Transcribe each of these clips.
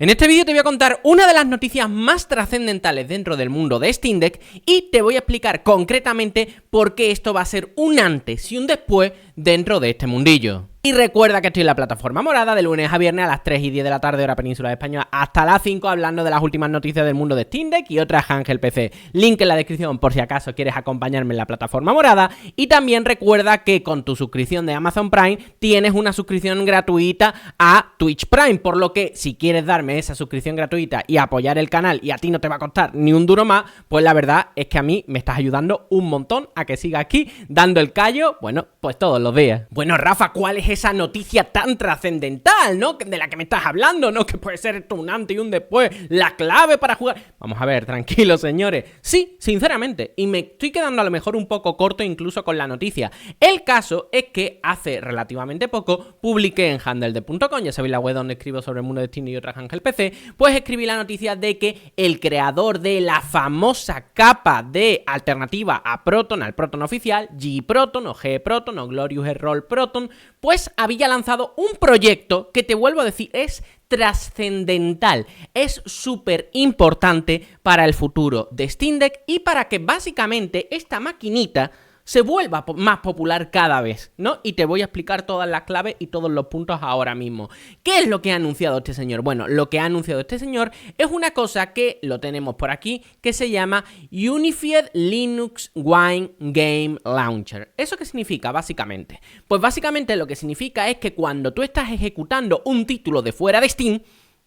En este vídeo te voy a contar una de las noticias más trascendentales dentro del mundo de Steam Deck y te voy a explicar concretamente por qué esto va a ser un antes y un después dentro de este mundillo. Y recuerda que estoy en la plataforma morada de lunes a viernes a las 3 y 10 de la tarde hora península española hasta las 5 hablando de las últimas noticias del mundo de Steam Deck y otras Ángel PC. Link en la descripción por si acaso quieres acompañarme en la plataforma morada. Y también recuerda que con tu suscripción de Amazon Prime tienes una suscripción gratuita a Twitch Prime, por lo que si quieres darme esa suscripción gratuita y apoyar el canal y a ti no te va a costar ni un duro más, pues la verdad es que a mí me estás ayudando un montón a que siga aquí dando el callo, bueno, pues todos los días. Bueno, Rafa, ¿cuál es esa noticia tan trascendental, ¿no? De la que me estás hablando, ¿no? Que puede ser esto un antes y un después, la clave para jugar. Vamos a ver, tranquilos, señores. Sí, sinceramente, y me estoy quedando a lo mejor un poco corto incluso con la noticia. El caso es que hace relativamente poco publiqué en handled.com, ya sabéis la web donde escribo sobre el mundo de Steam y otras Ángel PC, pues escribí la noticia de que el creador de la famosa capa de alternativa a Proton, al Proton oficial, Gproton o Gproton o Glorious Roll Proton, pues había lanzado un proyecto que, te vuelvo a decir, es trascendental, es súper importante para el futuro de Steam Deck y para que básicamente esta maquinita se vuelva más popular cada vez, ¿no? Y te voy a explicar todas las claves y todos los puntos ahora mismo. ¿Qué es lo que ha anunciado este señor? Bueno, lo que ha anunciado este señor es una cosa que lo tenemos por aquí, que se llama Unified Linux Wine Game Launcher. ¿Eso qué significa, básicamente? Pues básicamente lo que significa es que cuando tú estás ejecutando un título de fuera de Steam,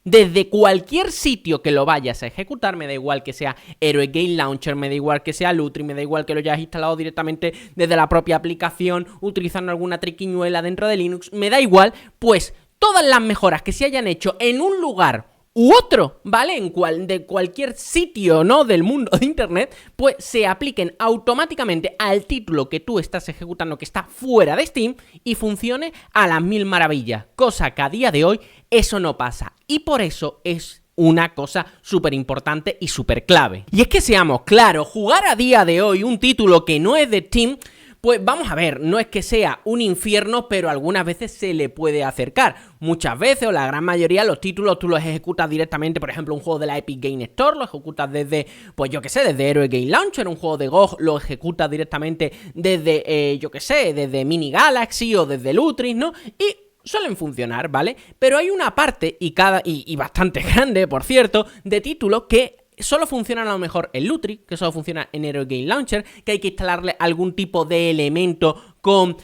desde cualquier sitio que lo vayas a ejecutar, me da igual que sea Heroic Game Launcher, me da igual que sea Lutri, me da igual que lo hayas instalado directamente desde la propia aplicación, utilizando alguna triquiñuela dentro de Linux, me da igual, pues todas las mejoras que se hayan hecho en un lugar u otro, ¿vale? De cualquier sitio, ¿no? Del mundo de internet, pues se apliquen automáticamente al título que tú estás ejecutando, que está fuera de Steam, y funcione a las mil maravillas, cosa que a día de hoy eso no pasa, y por eso es una cosa súper importante y súper clave. Y es que seamos claros, jugar a día de hoy un título que no es de Steam, pues vamos a ver, no es que sea un infierno, pero algunas veces se le puede acercar. Muchas veces, o la gran mayoría, los títulos tú los ejecutas directamente, por ejemplo, un juego de la Epic Game Store, lo ejecutas desde, pues yo que sé, desde Heroic Game Launcher, un juego de GOG lo ejecutas directamente desde, yo que sé, desde Mini Galaxy o desde Lutris, ¿no? Y suelen funcionar, ¿vale? Pero hay una parte, y bastante grande, por cierto, de títulos que solo funcionan a lo mejor en Lutri, que solo funciona en Heroic Game Launcher, que hay que instalarle algún tipo de elemento con,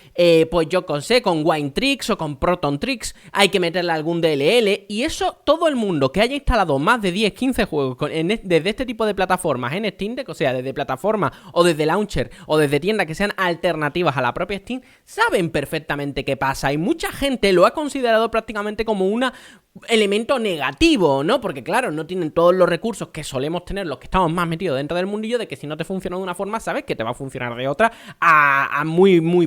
pues yo sé, con Winetricks o con Proton Tricks, hay que meterle algún DLL, y eso todo el mundo que haya instalado más de 10, 15 juegos desde este tipo de plataformas en Steam Deck, o sea, desde plataforma o desde Launcher o desde tiendas que sean alternativas a la propia Steam, saben perfectamente qué pasa, y mucha gente lo ha considerado prácticamente como un elemento negativo, ¿no? Porque claro, no tienen todos los recursos que solemos tener los que estamos más metidos dentro del mundillo, de que si no te funciona de una forma, sabes que te va a funcionar de otra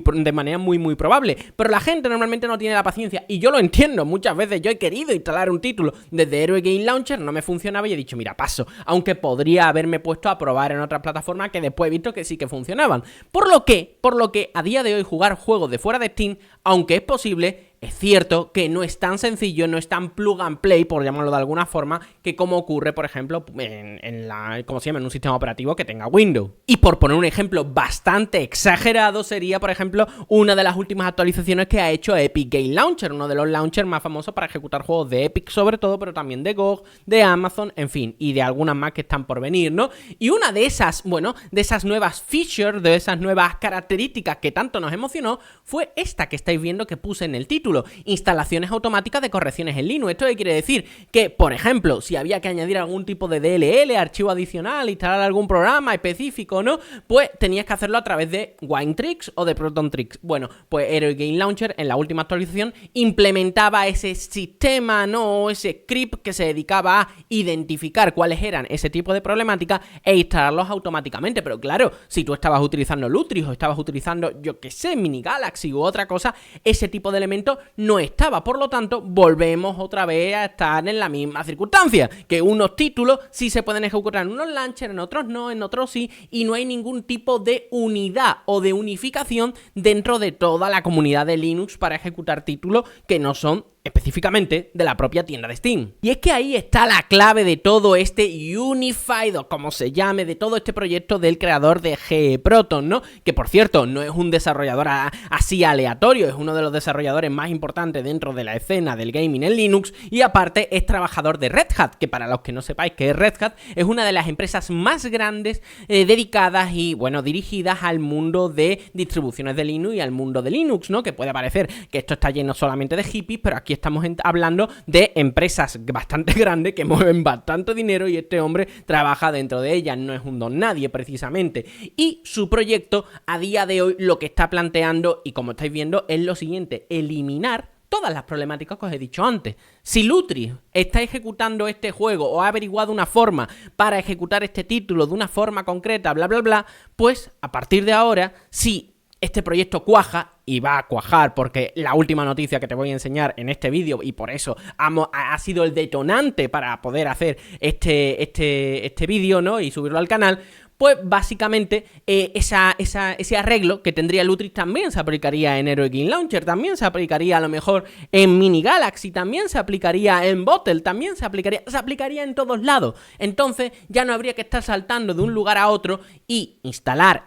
de manera muy probable. Pero la gente normalmente no tiene la paciencia, y yo lo entiendo. Muchas veces yo he querido instalar un título desde Heroic Game Launcher, no me funcionaba y he dicho, mira, paso, aunque podría haberme puesto a probar en otras plataformas que después he visto que sí que funcionaban. Por lo que a día de hoy jugar juegos de fuera de Steam, aunque es posible, es cierto que no es tan sencillo, no es tan plug and play, por llamarlo de alguna forma, que como ocurre, por ejemplo, en un sistema operativo que tenga Windows. Y por poner un ejemplo bastante exagerado, sería, por ejemplo, una de las últimas actualizaciones que ha hecho Epic Game Launcher, uno de los launchers más famosos para ejecutar juegos de Epic sobre todo, pero también de GOG, de Amazon, en fin, y de algunas más que están por venir, ¿no? Y una de esas, bueno, de esas nuevas features, de esas nuevas características que tanto nos emocionó, fue esta que estáis viendo que puse en el título. Instalaciones automáticas de correcciones en Linux. ¿Esto qué quiere decir? Que, por ejemplo, si había que añadir algún tipo de DLL, archivo adicional, instalar algún programa específico, ¿no? Pues tenías que hacerlo a través de Winetricks o de Proton Tricks. Bueno, pues Heroic Game Launcher en la última actualización implementaba ese sistema, ¿no? Ese script que se dedicaba a identificar cuáles eran ese tipo de problemáticas e instalarlos automáticamente. Pero claro, si tú estabas utilizando Lutris o estabas utilizando, yo que sé, Mini Galaxy u otra cosa, ese tipo de elementos no estaba. Por lo tanto, volvemos otra vez a estar en la misma circunstancia, que unos títulos sí se pueden ejecutar en unos launchers, en otros no, en otros sí, y no hay ningún tipo de unidad o de unificación dentro de toda la comunidad de Linux para ejecutar títulos que no son específicamente de la propia tienda de Steam. Y es que ahí está la clave de todo este Unified, o como se llame, de todo este proyecto del creador de GE Proton, ¿no? Que por cierto, no es un desarrollador así aleatorio, es uno de los desarrolladores más importantes dentro de la escena del gaming en Linux, y aparte es trabajador de Red Hat, que para los que no sepáis qué es Red Hat, es una de las empresas más grandes dedicadas y, bueno, dirigidas al mundo de distribuciones de Linux y al mundo de Linux, ¿no? Que puede parecer que esto está lleno solamente de hippies, pero aquí estamos hablando de empresas bastante grandes que mueven bastante dinero y este hombre trabaja dentro de ellas, no es un don nadie precisamente. Y su proyecto a día de hoy lo que está planteando, y como estáis viendo, es lo siguiente: eliminar todas las problemáticas que os he dicho antes. Si Lutris está ejecutando este juego o ha averiguado una forma para ejecutar este título de una forma concreta, bla bla bla, pues a partir de ahora, si este proyecto cuaja, y va a cuajar porque la última noticia que te voy a enseñar en este vídeo, y por eso ha sido el detonante para poder hacer este vídeo, ¿no? Y subirlo al canal, pues básicamente ese arreglo que tendría Lutris también se aplicaría en Heroic Game Launcher, también se aplicaría a lo mejor en Mini Galaxy, también se aplicaría en Bottle, también se aplicaría en todos lados. Entonces ya no habría que estar saltando de un lugar a otro y instalar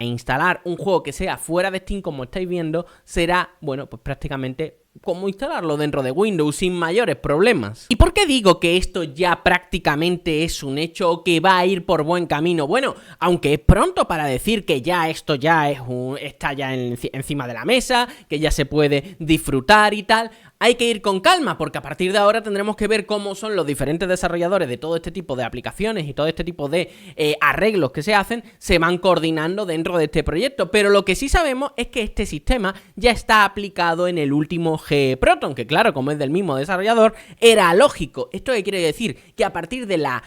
un juego que sea fuera de Steam, como estáis viendo, será, bueno, pues prácticamente como instalarlo dentro de Windows sin mayores problemas. ¿Y por qué digo que esto ya prácticamente es un hecho o que va a ir por buen camino? Bueno, aunque es pronto para decir que ya esto ya está ya encima de la mesa, que ya se puede disfrutar y tal, hay que ir con calma, porque a partir de ahora tendremos que ver cómo son los diferentes desarrolladores de todo este tipo de aplicaciones y todo este tipo de arreglos que se hacen, se van coordinando dentro de este proyecto. Pero lo que sí sabemos es que este sistema ya está aplicado en el último GE Proton, que claro, como es del mismo desarrollador, era lógico. ¿Esto qué quiere decir? Que a partir de la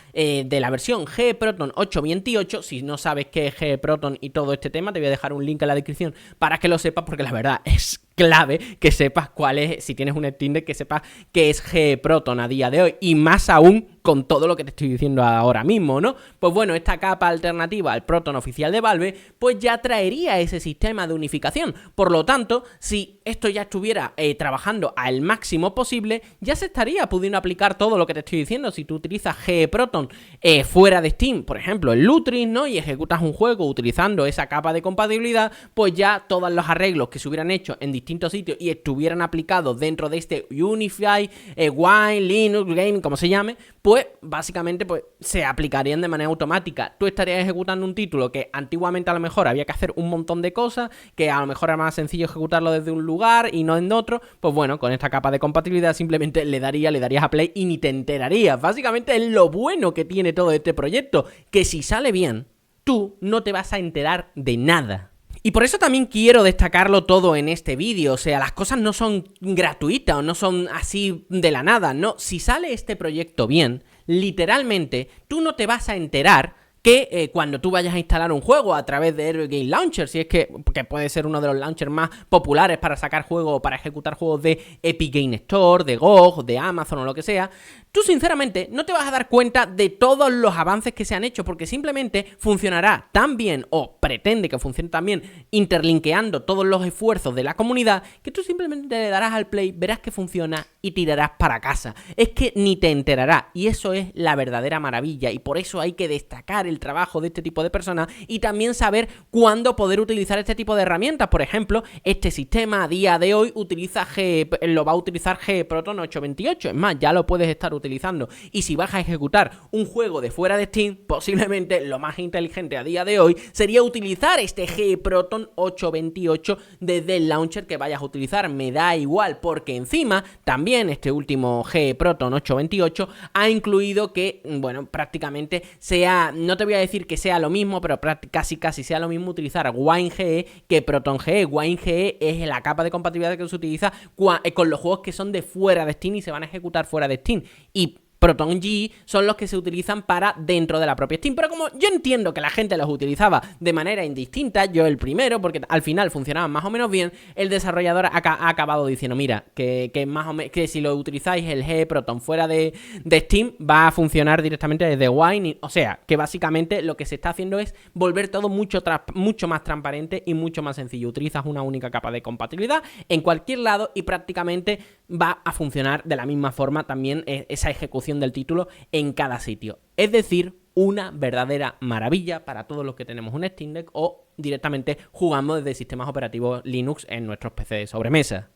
versión GE Proton 8.28, si no sabes qué es GE Proton y todo este tema, te voy a dejar un link en la descripción para que lo sepas, porque la verdad es clave que sepas cuál es, si tienes un Steam Deck, que sepas qué es GE Proton a día de hoy, y más aún con todo lo que te estoy diciendo ahora mismo, ¿no? Pues bueno, esta capa alternativa al Proton oficial de Valve, pues ya traería ese sistema de unificación. Por lo tanto, si esto ya estuviera trabajando al máximo posible, ya se estaría pudiendo aplicar todo lo que te estoy diciendo. Si tú utilizas GE Proton fuera de Steam, por ejemplo, en Lutris, ¿no? Y ejecutas un juego utilizando esa capa de compatibilidad, pues ya todos los arreglos que se hubieran hecho en distintos sitios y estuvieran aplicados dentro de este Unify, Wine, Linux, Game, como se llame, pues básicamente pues se aplicarían de manera automática. Tú estarías ejecutando un título que antiguamente a lo mejor había que hacer un montón de cosas, que a lo mejor era más sencillo ejecutarlo desde un lugar y no en otro. Pues bueno, con esta capa de compatibilidad simplemente le darías a play y ni te enterarías. Básicamente es lo bueno que tiene todo este proyecto, que si sale bien, tú no te vas a enterar de nada. Y por eso también quiero destacarlo todo en este vídeo. O sea, las cosas no son gratuitas o no son así de la nada, no. Si sale este proyecto bien, literalmente tú no te vas a enterar que cuando tú vayas a instalar un juego a través de Heroic Game Launcher, si es que puede ser uno de los launchers más populares para sacar juegos o para ejecutar juegos de Epic Game Store, de GOG, de Amazon o lo que sea, tú sinceramente no te vas a dar cuenta de todos los avances que se han hecho, porque simplemente funcionará tan bien, o pretende que funcione tan bien, interlinkeando todos los esfuerzos de la comunidad, que tú simplemente le darás al play, verás que funciona y tirarás para casa. Es que ni te enterarás, y eso es la verdadera maravilla, y por eso hay que destacar el trabajo de este tipo de personas y también saber cuándo poder utilizar este tipo de herramientas. Por ejemplo, este sistema a día de hoy lo va a utilizar GE Proton 8.28, es más, ya lo puedes estar utilizando, y si vas a ejecutar un juego de fuera de Steam, posiblemente lo más inteligente a día de hoy sería utilizar este GE Proton 8.28 desde el launcher que vayas a utilizar. Me da igual, porque encima también este último GE Proton 8.28 ha incluido que, bueno, prácticamente sea, no te voy a decir que sea lo mismo, pero casi sea lo mismo utilizar WineGE que ProtonGE. WineGE es la capa de compatibilidad que se utiliza con los juegos que son de fuera de Steam y se van a ejecutar fuera de Steam. Y ProtonGE son los que se utilizan para dentro de la propia Steam. Pero como yo entiendo que la gente los utilizaba de manera indistinta, yo el primero, porque al final funcionaban más o menos bien, el desarrollador ha acabado diciendo, mira, que más o menos, que si lo utilizáis el GE Proton fuera de Steam, va a funcionar directamente desde Wine. O sea, que básicamente lo que se está haciendo es volver todo mucho más transparente y mucho más sencillo. Utilizas una única capa de compatibilidad en cualquier lado y prácticamente va a funcionar de la misma forma también esa ejecución del título en cada sitio. Es decir, una verdadera maravilla para todos los que tenemos un Steam Deck o directamente jugamos desde sistemas operativos Linux en nuestros PC de sobremesa.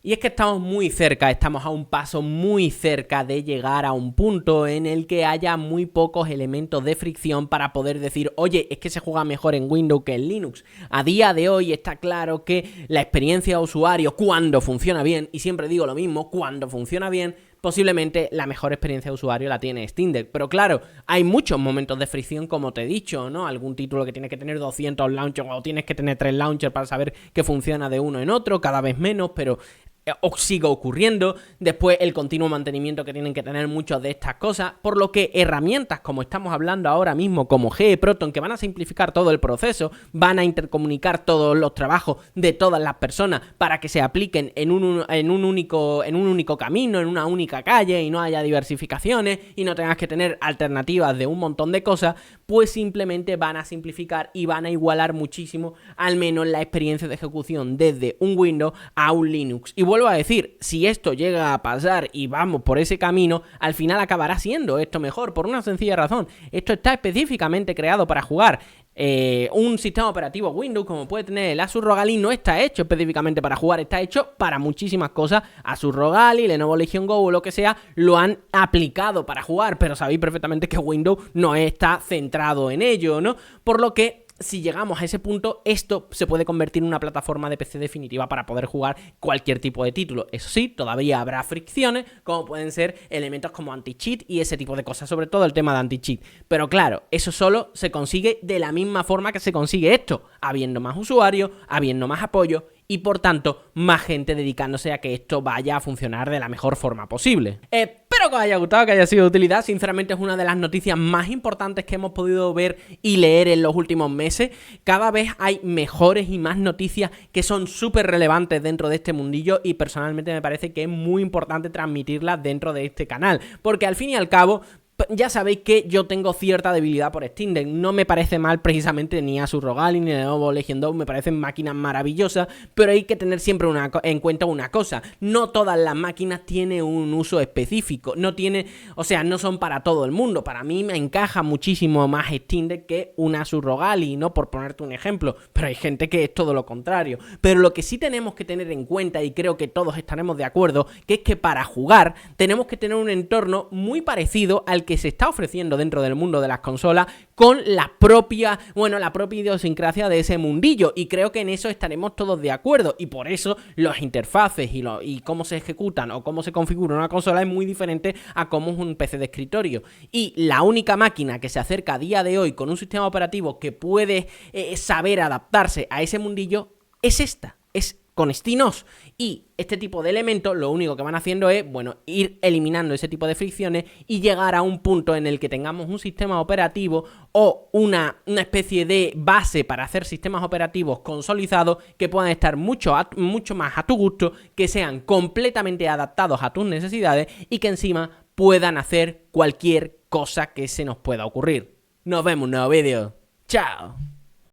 Y es que estamos muy cerca, estamos a un paso muy cerca de llegar a un punto en el que haya muy pocos elementos de fricción para poder decir, oye, es que se juega mejor en Windows que en Linux. A día de hoy está claro que la experiencia de usuario, cuando funciona bien, y siempre digo lo mismo, cuando funciona bien, posiblemente la mejor experiencia de usuario la tiene Steam Deck. Pero claro, hay muchos momentos de fricción, como te he dicho, ¿no? Algún título que tiene que tener 200 launchers o tienes que tener 3 launchers para saber que funciona de uno en otro, cada vez menos, pero sigue ocurriendo. Después el continuo mantenimiento que tienen que tener muchas de estas cosas, por lo que herramientas como estamos hablando ahora mismo, como GE Proton, que van a simplificar todo el proceso, van a intercomunicar todos los trabajos de todas las personas para que se apliquen en un único camino, en una única calle, y no haya diversificaciones y no tengas que tener alternativas de un montón de cosas, pues simplemente van a simplificar y van a igualar muchísimo al menos la experiencia de ejecución desde un Windows a un Linux. Y vuelvo a decir, si esto llega a pasar y vamos por ese camino, al final acabará siendo esto mejor, por una sencilla razón. Esto está específicamente creado para jugar. Un sistema operativo Windows como puede tener el Asus ROG Ally no está hecho específicamente para jugar, está hecho para muchísimas cosas. Asus ROG Ally, Lenovo Legion Go o lo que sea lo han aplicado para jugar, pero sabéis perfectamente que Windows no está centrado en ello, ¿no? Por lo que si llegamos a ese punto, esto se puede convertir en una plataforma de PC definitiva para poder jugar cualquier tipo de título. Eso sí, todavía habrá fricciones, como pueden ser elementos como anti-cheat y ese tipo de cosas, sobre todo el tema de anti-cheat. Pero claro, eso solo se consigue de la misma forma que se consigue esto, habiendo más usuarios, habiendo más apoyo y por tanto más gente dedicándose a que esto vaya a funcionar de la mejor forma posible. Espero que os haya gustado, que haya sido de utilidad. Sinceramente es una de las noticias más importantes que hemos podido ver y leer en los últimos meses. Cada vez hay mejores y más noticias que son súper relevantes dentro de este mundillo y personalmente me parece que es muy importante transmitirlas dentro de este canal, porque al fin y al cabo ya sabéis que yo tengo cierta debilidad por Steam Deck. No me parece mal precisamente ni Asus ROG Ally ni Lenovo Legion Go, me parecen máquinas maravillosas, pero hay que tener siempre en cuenta una cosa: no todas las máquinas tienen un uso específico, no son para todo el mundo. Para mí me encaja muchísimo más Steam Deck que una Asus ROG Ally, ¿no? Por ponerte un ejemplo, pero hay gente que es todo lo contrario. Pero lo que sí tenemos que tener en cuenta, y creo que todos estaremos de acuerdo, que es que para jugar tenemos que tener un entorno muy parecido al que se está ofreciendo dentro del mundo de las consolas, con la propia idiosincrasia de ese mundillo, y creo que en eso estaremos todos de acuerdo, y por eso las interfaces y cómo se ejecutan o cómo se configura una consola es muy diferente a cómo es un PC de escritorio. Y la única máquina que se acerca a día de hoy con un sistema operativo que puede saber adaptarse a ese mundillo es esta, es con SteamOS. Y este tipo de elementos lo único que van haciendo es, ir eliminando ese tipo de fricciones y llegar a un punto en el que tengamos un sistema operativo o una especie de base para hacer sistemas operativos consolidados que puedan estar mucho más a tu gusto, que sean completamente adaptados a tus necesidades y que encima puedan hacer cualquier cosa que se nos pueda ocurrir. Nos vemos en un nuevo vídeo. ¡Chao!